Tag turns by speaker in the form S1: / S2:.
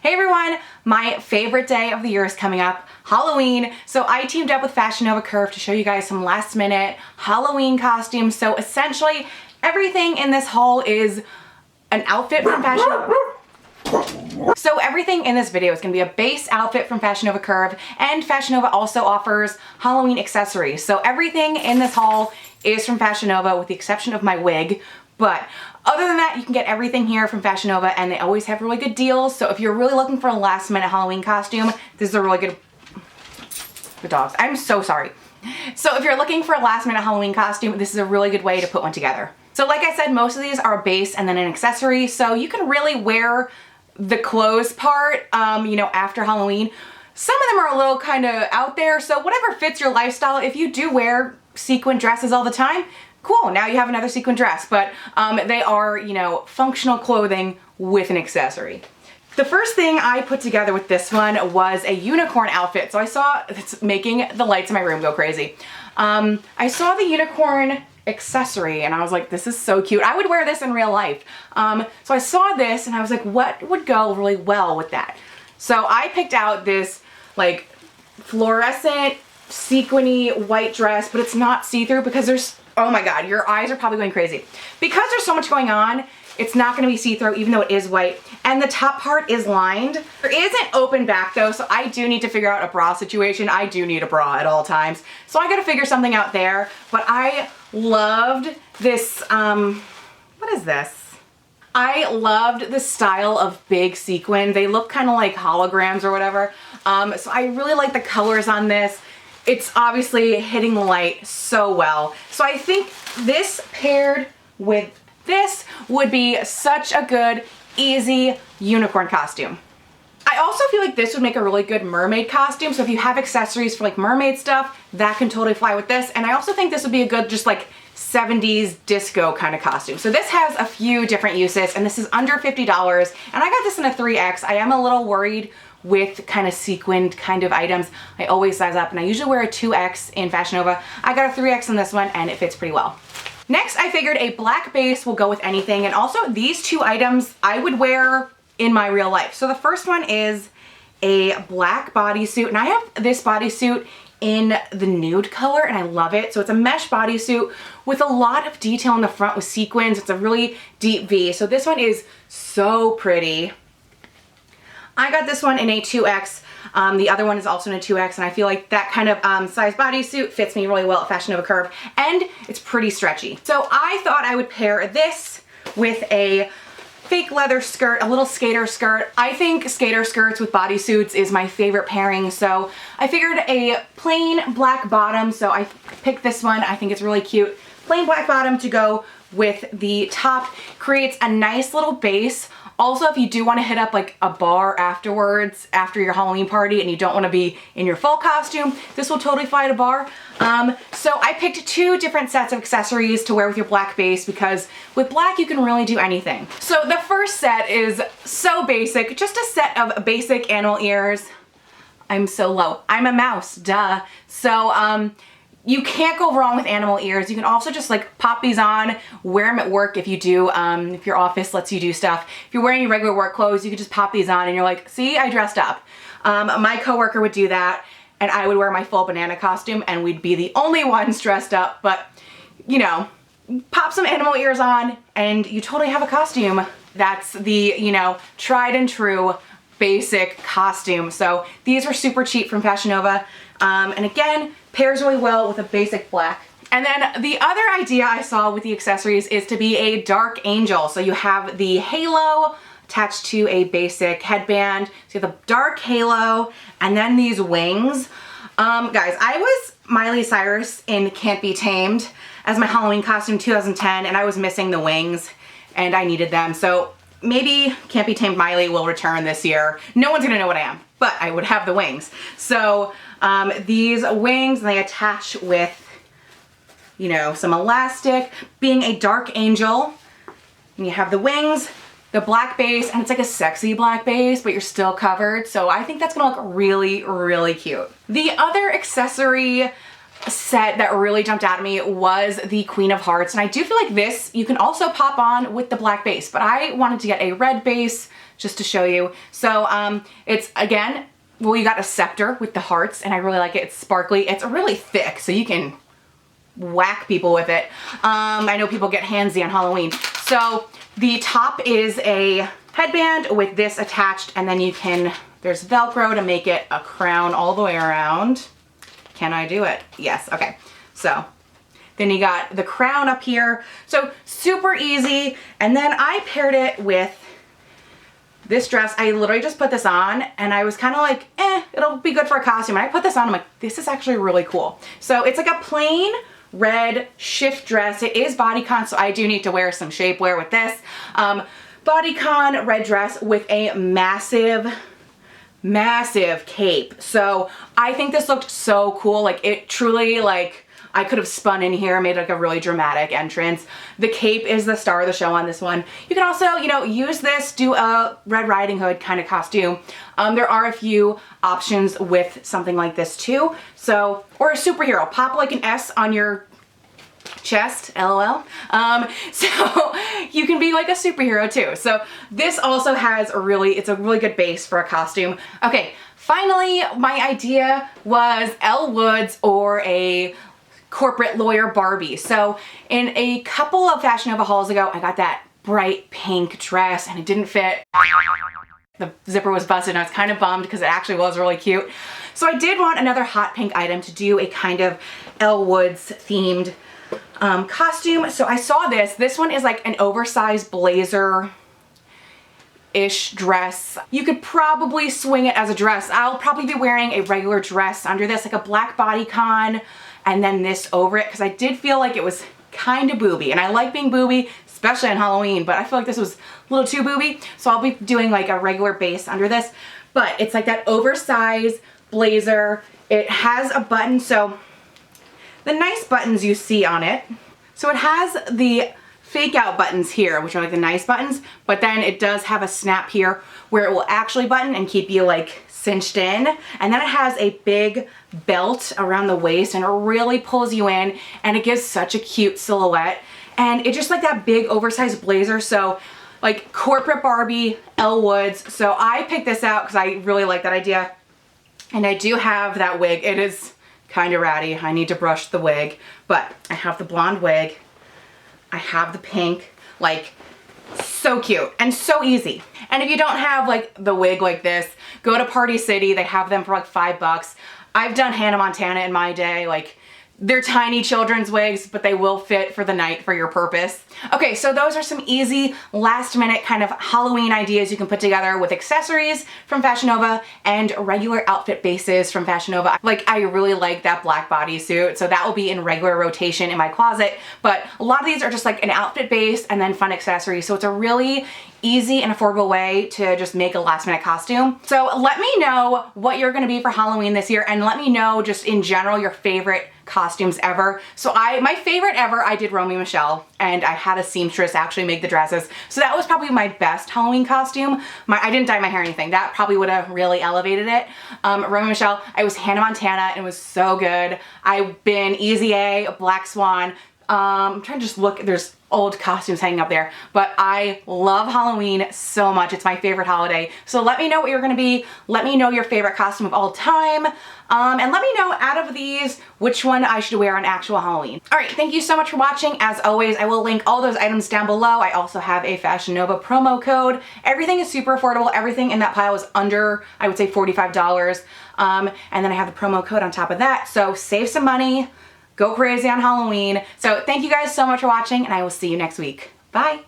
S1: Hey everyone, my favorite day of the year is coming up, Halloween. So I teamed up with Fashion Nova Curve to show you guys some last minute Halloween costumes. So essentially everything in this haul is an outfit from Fashion Nova. So everything in this video is going to be a base outfit from Fashion Nova Curve, and Fashion Nova also offers Halloween accessories. So everything in this haul is from Fashion Nova with the exception of my wig. But other than that, you can get everything here from Fashion Nova, and they always have really good deals. So if you're really looking for a last minute Halloween costume, this is a really good... The dogs. I'm so sorry. So if you're looking for a last minute Halloween costume, this is a really good way to put one together. So like I said, most of these are a base and then an accessory. So you can really wear the clothes part, you know, after Halloween. Some of them are a little kind of out there. So whatever fits your lifestyle. If you do wear sequin dresses all the time, cool, now you have another sequin dress, but they are, you know, functional clothing with an accessory. The first thing I put together with this one was a unicorn outfit. So I saw, it's making the lights in my room go crazy. I saw the unicorn accessory and I was like, this is so cute. I would wear this in real life. So I saw this and I was like, what would go really well with that? So I picked out this like fluorescent, sequiny white dress, but it's not see-through because there's, oh my God, your eyes are probably going crazy. Because there's so much going on, it's not gonna be see-through even though it is white. And the top part is lined. There is an open back though, so I do need to figure out a bra situation. I do need a bra at all times. So I gotta figure something out there. But I loved this, what is this? I loved the style of big sequin. They look kind of like holograms or whatever. So I really like the colors on this. It's obviously hitting the light so well. So I think this paired with this would be such a good, easy unicorn costume. I also feel like this would make a really good mermaid costume. So if you have accessories for like mermaid stuff, that can totally fly with this. And I also think this would be a good just like 70s disco kind of costume. So this has a few different uses and this is under $50. And I got this in a 3X. I am a little worried with kind of sequined kind of items. I always size up and I usually wear a 2X in Fashion Nova. I got a 3X in this one and it fits pretty well. Next, I figured a black base will go with anything, and also these two items I would wear in my real life. So the first one is a black bodysuit, and I have this bodysuit in the nude color and I love it. So it's a mesh bodysuit with a lot of detail in the front with sequins. It's a really deep V. So this one is so pretty. I got this one in a 2X. The other one is also in a 2X, and I feel like that kind of size bodysuit fits me really well at Fashion Nova Curve, and it's pretty stretchy. So I thought I would pair this with a fake leather skirt, a little skater skirt. I think skater skirts with bodysuits is my favorite pairing, so I figured a plain black bottom, so I picked this one. I think it's really cute. Plain black bottom to go with the top creates a nice little base. Also, if you do want to hit up like a bar afterwards, after your Halloween party, and you don't want to be in your full costume, this will totally fly at a bar. So I picked two different sets of accessories to wear with your black base because with black you can really do anything. So the first set is so basic, just a set of basic animal ears. I'm so low. I'm a mouse, duh. So you can't go wrong with animal ears. You can also just like pop these on, wear them at work if you do, if your office lets you do stuff. If you're wearing your regular work clothes, you can just pop these on and you're like, see, I dressed up. My coworker would do that and I would wear my full banana costume and we'd be the only ones dressed up, but you know, pop some animal ears on and you totally have a costume. That's the, you know, tried and true basic costume. So these were super cheap from Fashion Nova. And again, pairs really well with a basic black. And then the other idea I saw with the accessories is to be a dark angel. So you have the halo attached to a basic headband. So you have the dark halo and then these wings. Guys, I was Miley Cyrus in Can't Be Tamed as my Halloween costume 2010 and I was missing the wings and I needed them. So maybe Can't Be Tamed Miley will return this year. No one's gonna know what I am, but I would have the wings. So these wings, they attach with, you know, some elastic, being a dark angel. And you have the wings, the black base, and it's like a sexy black base, but you're still covered. So I think that's gonna look really, really cute. The other accessory set that really jumped out at me was the Queen of Hearts, and I do feel like this you can also pop on with the black base, but I wanted to get a red base just to show you. So it's, again, well, you got a scepter with the hearts, and I really like it. It's sparkly. It's really thick, so you can whack people with it. I know people get handsy on Halloween. So the top is a headband with this attached, and then you can, there's Velcro to make it a crown all the way around. Can I do it? Yes, okay. So then you got the crown up here. So super easy. And then I paired it with this dress. I literally just put this on and I was kind of like, it'll be good for a costume. And I put this on, I'm like, this is actually really cool. So it's like a plain red shift dress. It is bodycon, so I do need to wear some shapewear with this. Bodycon red dress with a massive cape. So I think this looked so cool. Like it truly, like, I could have spun in here, made like a really dramatic entrance. The cape is the star of the show on this one. You can also, you know, use this, do a Red Riding Hood kind of costume. There are a few options with something like this too. So, or a superhero, pop like an S on your chest, LOL. So you can be like a superhero too. So this also has a really, it's a really good base for a costume. Okay, finally, my idea was Elle Woods or a corporate lawyer Barbie. So in a couple of Fashion Nova hauls ago, I got that bright pink dress and it didn't fit. The zipper was busted and I was kind of bummed because it actually was really cute. So I did want another hot pink item to do a kind of Elle Woods themed costume. So I saw this. This one is like an oversized blazer-ish dress. You could probably swing it as a dress. I'll probably be wearing a regular dress under this, like a black bodycon, and then this over it, because I did feel like it was kind of booby. And I like being booby, especially on Halloween, but I feel like this was a little too booby. So I'll be doing like a regular base under this. But it's like that oversized blazer. It has a button, so the nice buttons you see on it. So it has the fake out buttons here, which are like the nice buttons, but then it does have a snap here where it will actually button and keep you like cinched in. And then it has a big belt around the waist and it really pulls you in and it gives such a cute silhouette. And it's just like that big oversized blazer. So like corporate Barbie, Elle Woods. So I picked this out because I really like that idea. And I do have that wig. It is kind of ratty. I need to brush the wig, but I have the blonde wig. I have the pink, like so cute and so easy. And if you don't have like the wig like this, go to Party City. They have them for like $5. I've done Hannah Montana in my day. Like they're tiny children's wigs, but they will fit for the night for your purpose. Okay, so those are some easy last minute kind of Halloween ideas you can put together with accessories from Fashion Nova and regular outfit bases from Fashion Nova. Like I really like that black bodysuit, so that will be in regular rotation in my closet. But a lot of these are just like an outfit base and then fun accessories. So it's a really easy and affordable way to just make a last minute costume. So let me know what you're gonna be for Halloween this year, and let me know just in general your favorite costumes ever. So my favorite ever, I did Romeo and Michelle, and I had a seamstress actually make the dresses. So that was probably my best Halloween costume. I didn't dye my hair or anything. That probably would have really elevated it. Romeo and Michelle, I was Hannah Montana and it was so good. I've been Easy A, Black Swan. I'm trying to just look, there's old costumes hanging up there, but I love Halloween so much. It's my favorite holiday. So let me know what you're gonna be. Let me know your favorite costume of all time. And let me know out of these, which one I should wear on actual Halloween. All right, thank you so much for watching. As always, I will link all those items down below. I also have a Fashion Nova promo code. Everything is super affordable. Everything in that pile is under, I would say, $45. And then I have the promo code on top of that. So save some money. Go crazy on Halloween. So thank you guys so much for watching, and I will see you next week. Bye.